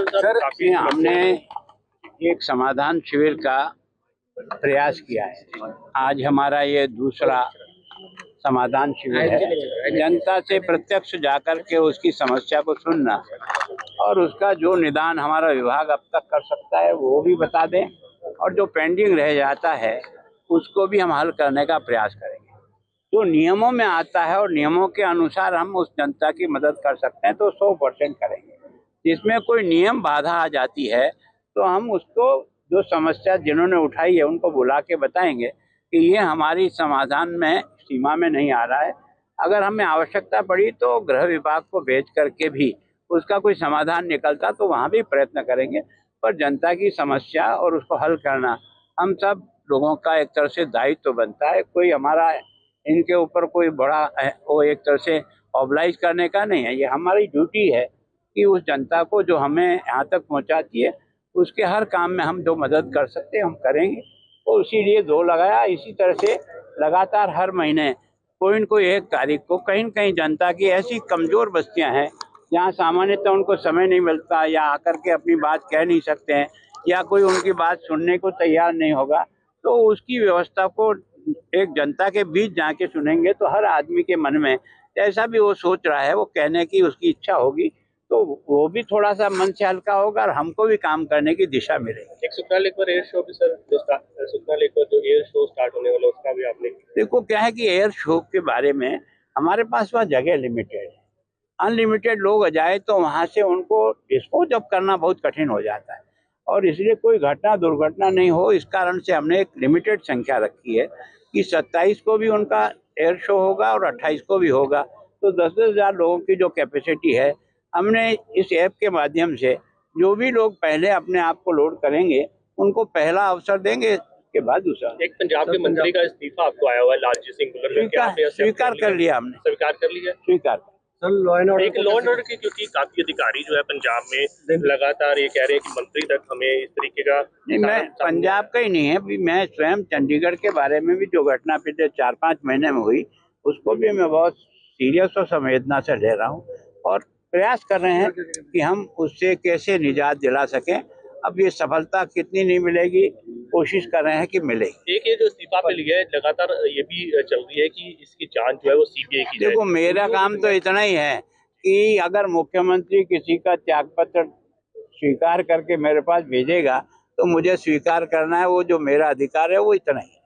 Sir, हमने एक समाधान शिविर का प्रयास किया है। आज हमारा ये दूसरा समाधान शिविर है। जनता से प्रत्यक्ष जाकर के उसकी समस्या को सुनना और उसका जो निदान हमारा विभाग अब तक कर सकता है वो भी बता दें, और जो पेंडिंग रह जाता है उसको भी हम हल करने का प्रयास करेंगे। जो नियमों में आता है और नियमों के अनुसार हम उस जनता की मदद कर सकते हैं तो 100% करेंगे। जिसमें कोई नियम बाधा आ जाती है तो हम उसको, जो समस्या जिन्होंने उठाई है उनको बुला के बताएंगे कि ये हमारी समाधान में सीमा में नहीं आ रहा है। अगर हमें आवश्यकता पड़ी तो गृह विभाग को भेज करके भी उसका कोई समाधान निकलता तो वहाँ भी प्रयत्न करेंगे। पर जनता की समस्या और उसको हल करना हम सब लोगों का एक तरह से दायित्व बनता है। कोई हमारा इनके ऊपर कोई बड़ा वो एक तरह से ऑब्लाइज करने का नहीं है। ये हमारी ड्यूटी है कि उस जनता को जो हमें यहाँ तक पहुँचाती है उसके हर काम में हम जो मदद कर सकते हैं हम करेंगे। और इसीलिए दो लगाया। इसी तरह से लगातार हर महीने कोई न कोई एक तारीख को कहीं न कहीं जनता की ऐसी कमज़ोर बस्तियां हैं जहाँ सामान्यतः उनको समय नहीं मिलता या आकर के अपनी बात कह नहीं सकते हैं या कोई उनकी बात सुनने को तैयार नहीं होगा, तो उसकी व्यवस्था को एक जनता के बीच जाके सुनेंगे तो हर आदमी के मन में जैसा भी वो सोच रहा है वो कहने की उसकी इच्छा होगी, तो वो भी थोड़ा सा मन से हल्का होगा और हमको भी काम करने की दिशा मिलेगी। एक सुखना लेक पर एयर शो भी सर, सुखना लेक पर जो एयर शो स्टार्ट होने वाला उसका भी आपने देखो क्या है कि एयर शो के बारे में हमारे पास वह जगह लिमिटेड है। अनलिमिटेड लोग जाए तो वहाँ से उनको डिस्पोज अप करना बहुत कठिन हो जाता है और इसलिए कोई घटना दुर्घटना नहीं हो इस कारण से हमने एक लिमिटेड संख्या रखी है कि 27 को भी उनका एयर शो होगा और 28 को भी होगा। तो 10-10 हज़ार लोगों की जो कैपेसिटी है, हमने इस ऐप के माध्यम से जो भी लोग पहले अपने आप को लोड करेंगे उनको पहला अवसर देंगे, के बाद दूसरा। एक पंजाब के मंत्री का इस्तीफा आपको आया हुआ है लालजी सिंह भुल्लर, स्वीकार कर लिया हमने। स्वीकार कर लिया, स्वीकार। लॉ एंड ऑर्डर की क्योंकि काफी अधिकारी जो है पंजाब में लगातार ये कह रहे हैं कि मंत्री तक हमें इस तरीके का नहीं, मैं पंजाब का ही नहीं है, मैं स्वयं चंडीगढ़ के बारे में भी जो घटना पिछले 4-5 महीने में हुई उसको भी मैं बहुत सीरियस और संवेदना से ले रहा हूँ और प्रयास कर रहे हैं कि हम उससे कैसे निजात दिला सकें। अब ये सफलता कितनी नहीं मिलेगी, कोशिश कर रहे हैं कि मिलेगी। एक ये जो इस्तीफा पे लिया है लगातार ये भी चल रही है कि इसकी जांच जो है वो सीबीआई की जाए। देखो मेरा काम तो इतना ही है कि अगर मुख्यमंत्री किसी का त्यागपत्र स्वीकार करके मेरे पास भेजेगा तो मुझे स्वीकार करना है, वो जो मेरा अधिकार है वो इतना ही है।